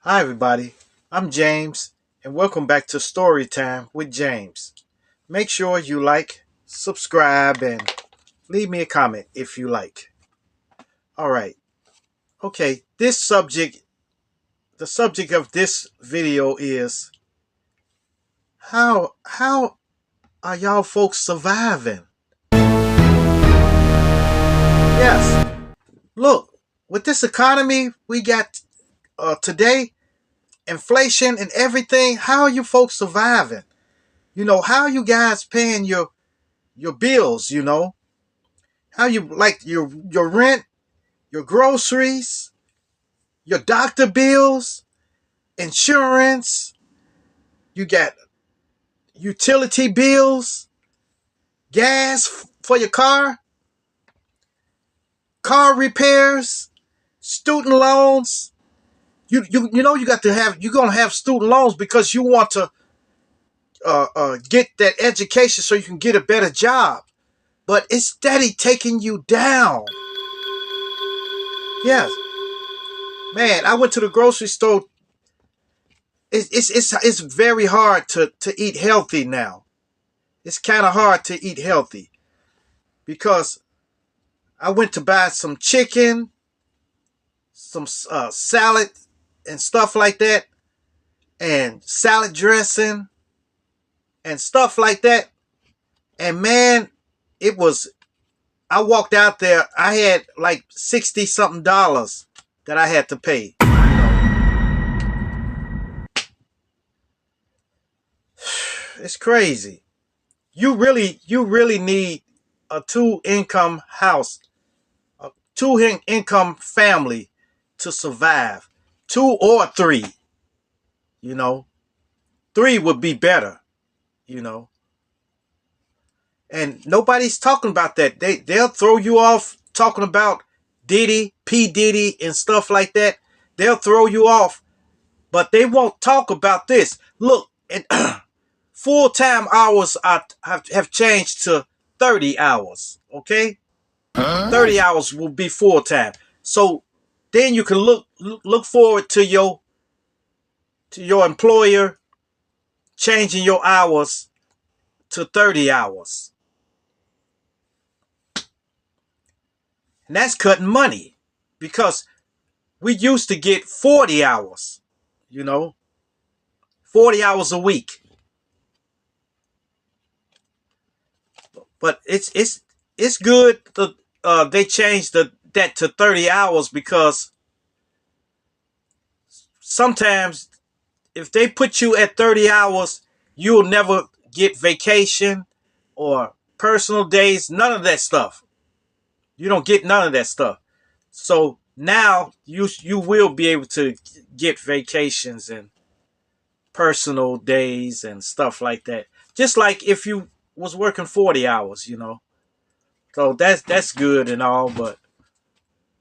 Hi, everybody. I'm James, and welcome back to Storytime with James. Make sure you like, subscribe, and leave me a comment if you like. All right. Okay. The subject of this video is how are y'all folks surviving? Yes. Look, with this economy we got today, inflation and everything. How are you folks surviving? How are you guys paying your bills? How you like your rent, your groceries, your doctor bills, insurance, you got utility bills, gas for your car repairs, student loans. You got to have you're gonna have student loans because you want to get that education so you can get a better job. But it's steady taking you down. Yes, man. I went to the grocery store. It's very hard to eat healthy now. It's kind of hard to eat healthy because I went to buy some chicken, some salad and stuff like that, and salad dressing and stuff like that. And man, it was. I walked out there. I had like 60 something dollars that I had to pay. It's crazy. You really need a two-income house, a two-income family to survive. Two or three, you know. Three would be better, you know. And nobody's talking about that. They'll throw you off talking about Diddy, P. Diddy, and stuff like that. They'll throw you off, but they won't talk about this. Look, and full-time hours have changed to 30 hours, okay? 30 hours will be full-time. So then you can look forward to your employer changing your hours to 30 hours. And that's cutting money because we used to get 40 hours, you know, 40 hours a week. But it's good that they changed that to 30 hours because sometimes if they put you at 30 hours, you'll never get vacation or personal days, none of that stuff. You don't get none of that stuff. So now you will be able to get vacations and personal days and stuff like that. Just like if you was working 40 hours. So that's good and all, but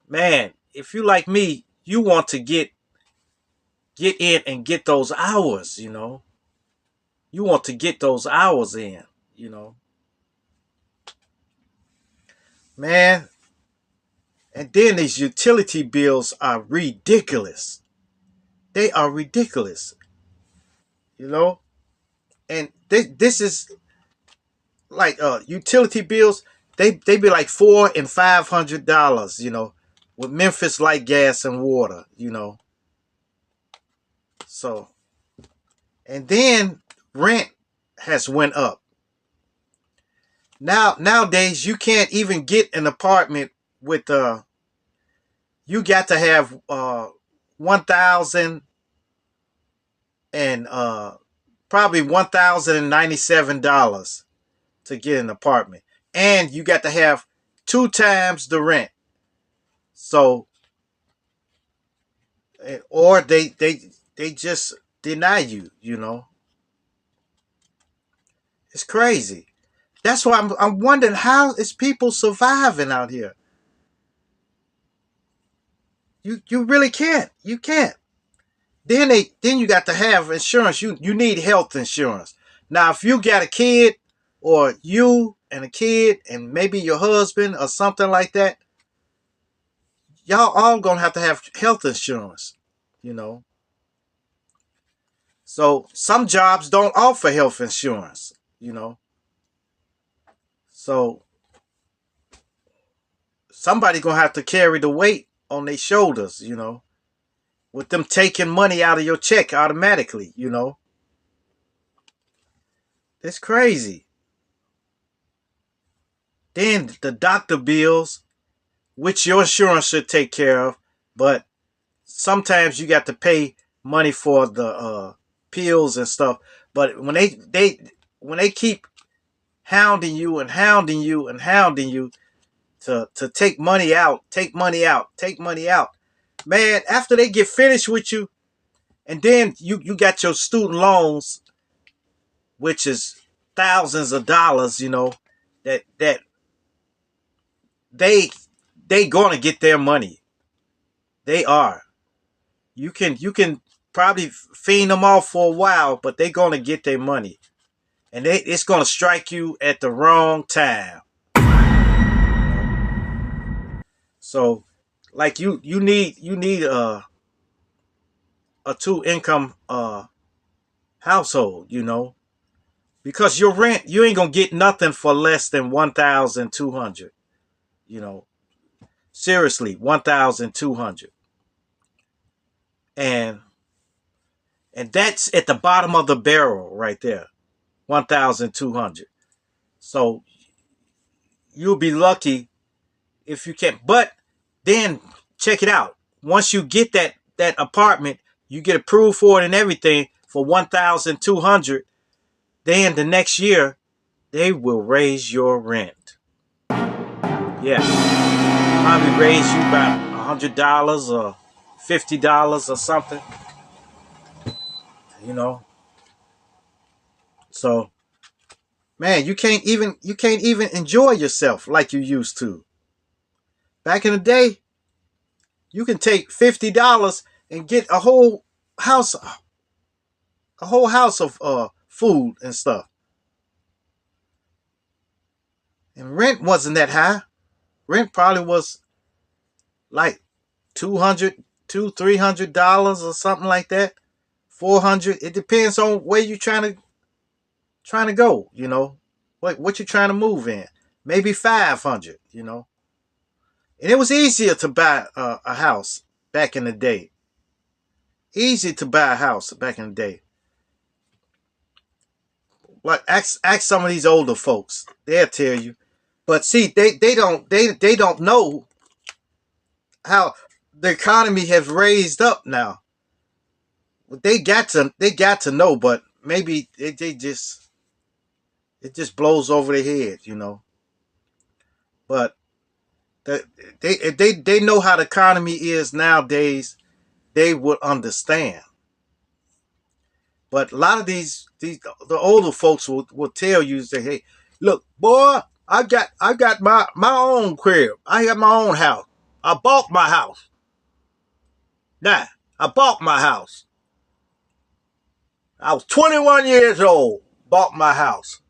man, if you like me, you want to get in and get those hours. You want to get those hours in. Man, and then these utility bills are ridiculous. They are ridiculous, you know? And this is like utility bills, they be like $400 and $500, with Memphis Light Gas and Water. So, and then rent has went up. Nowadays you can't even get an apartment with you got to have 1,000 and probably $1,097 to get an apartment, and you got to have two times the rent. So, or they just deny you. It's crazy. That's why I'm wondering how is people surviving out here. You really can't. You can't. Then you got to have insurance. You need health insurance. Now, if you got a kid, or you and a kid, and maybe your husband or something like that, y'all all gonna have to have health insurance. You know, So some jobs don't offer health insurance, you know. So somebody gonna have to carry the weight on their shoulders, you know, with them taking money out of your check automatically, you know. It's crazy. Then the doctor bills, which your insurance should take care of, but sometimes you got to pay money for the pills and stuff. But when they keep hounding you and hounding you and hounding you to take money out, take money out, take money out, man, after they get finished with you, and then you got your student loans, which is thousands of dollars, you know, that they they gonna get their money. They are. You can probably fiend them off for a while, but they gonna get their money, and it's gonna strike you at the wrong time. So, like you need a two income household, you know, because your rent you ain't gonna get nothing for less than 1,200. You know, seriously, 1,200, and and that's at the bottom of the barrel right there, 1,200. So you'll be lucky if you can. But then check it out. Once you get that apartment, you get approved for it and everything for 1,200. Then the next year they will raise your rent. Yeah, probably raise you about $100 or $50 or something. You know, so man, you can't even enjoy yourself like you used to. Back in the day, you can take $50 and get house a whole house of food and stuff. And rent wasn't that high. Rent probably was like 200, $300 or something like that. 400. It depends on where you trying to go. You know, what you trying to move in. Maybe 500. You know, and it was easier to buy a house back in the day. Easy to buy a house back in the day. Like ask some of these older folks. They'll tell you. But see, they don't know how the economy has raised up now. They got to know, but maybe they just it just blows over their head, you know. But the, they know how the economy is nowadays. They would understand. But a lot of these the older folks will tell you, say, hey, look, boy, I got my own crib. I got my own house. I bought my house. Nah, I bought my house. I was 21 years old, bought my house.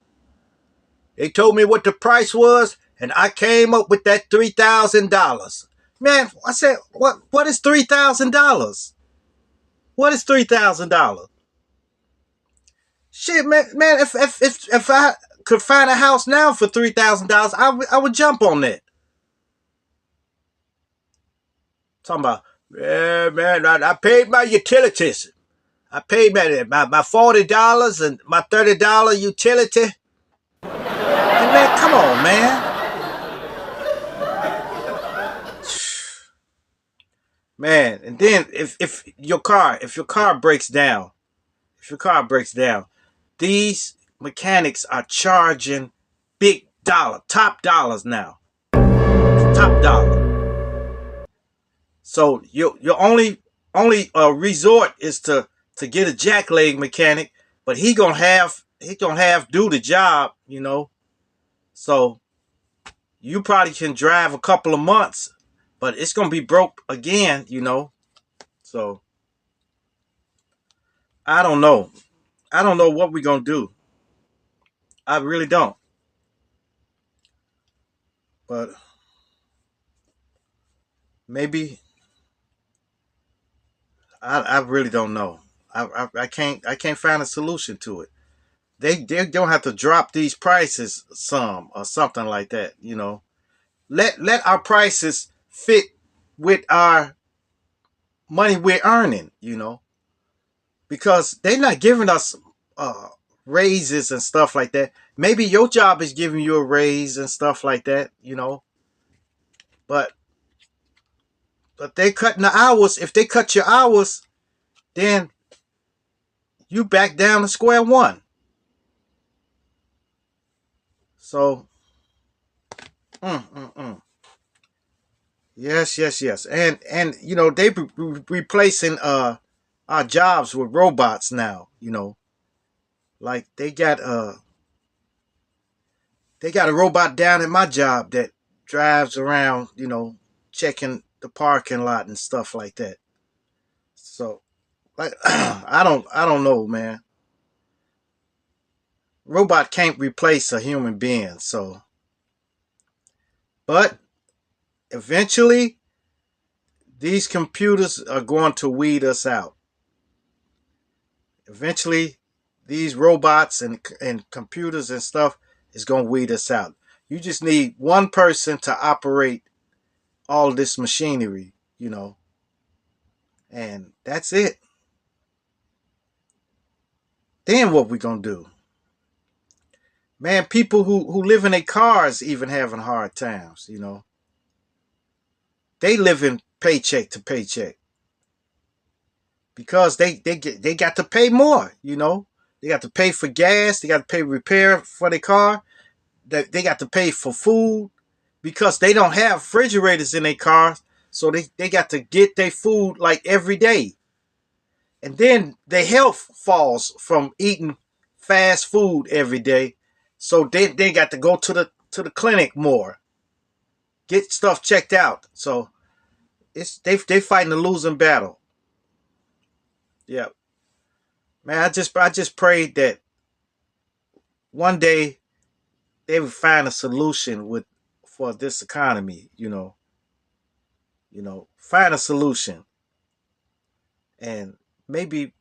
They told me what the price was, and I came up with that $3,000. Man, I said, what is $3,000? What is $3,000? Shit, man, if I could find a house now for $3,000, I would jump on that. Talking about, yeah, man, I paid my utilities. I paid my $40 and my $30 utility. And man, come on, man. Man, and then if your car breaks down, these mechanics are charging big dollar, top dollars now. Top dollar. So your only resort is to get a jackleg mechanic, but he gonna have do the job, you know. So you probably can drive a couple of months, but it's gonna be broke again, you know. So I don't know. I don't know what we're gonna do. I really don't. But maybe I really don't know. I can't find a solution to it. They don't have to drop these prices some or something like that. Let our prices fit with our money we're earning. Because they're not giving us uh, raises and stuff like that. Maybe your job is giving you a raise and stuff like that. But they cutting the hours. If they cut your hours, then you back down to square one. So, mm, mm, mm. Yes, yes, yes, and they replacing our jobs with robots now. Like they got a robot down at my job that drives around, checking the parking lot and stuff like that. So, like, I don't know, man. Robot can't replace a human being. So, but eventually, these computers are going to weed us out. Eventually, these robots and computers and stuff is going to weed us out. You just need one person to operate all this machinery, and that's it. Then what we gonna do? Man, people who live in their cars even having hard times. They live in paycheck to paycheck because they got to pay more. They got to pay for gas, they got to pay repair for their car, they got to pay for food because they don't have refrigerators in their cars, so they got to get their food like every day. And then their health falls from eating fast food every day. So they got to go to the clinic more, get stuff checked out. So they fighting a losing battle. Yeah, man. I just prayed that one day they would find a solution for this economy. Find a solution, and maybe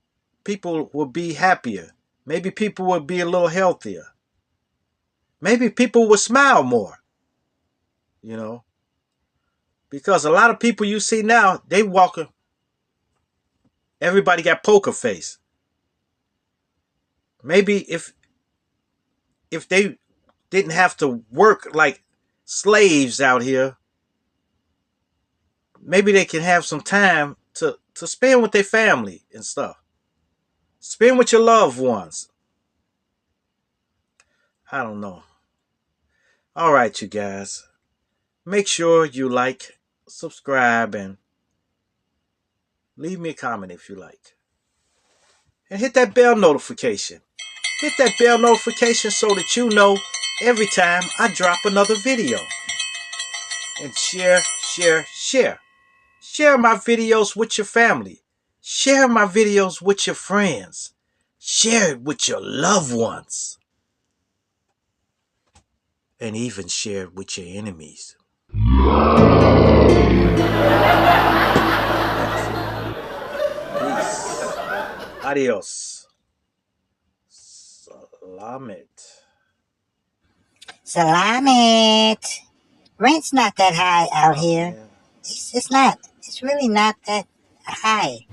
people will be happier. Maybe people will be a little healthier. Maybe people will smile more. You know, because a lot of people you see now, they walking. Everybody got poker face. Maybe if they didn't have to work like slaves out here, maybe they can have some time to spend with their family and stuff. Spend with your loved ones. I don't know. All right, you guys. Make sure you like, subscribe, and leave me a comment if you like. And hit that bell notification. Hit that bell notification so that you know every time I drop another video. And share, share, share. Share my videos with your family. Share my videos with your friends. Share it with your loved ones. And even share it with your enemies. Peace. Adios. Salamet. Salamat. Rent's not that high out here. Man. It's not. It's really not that high.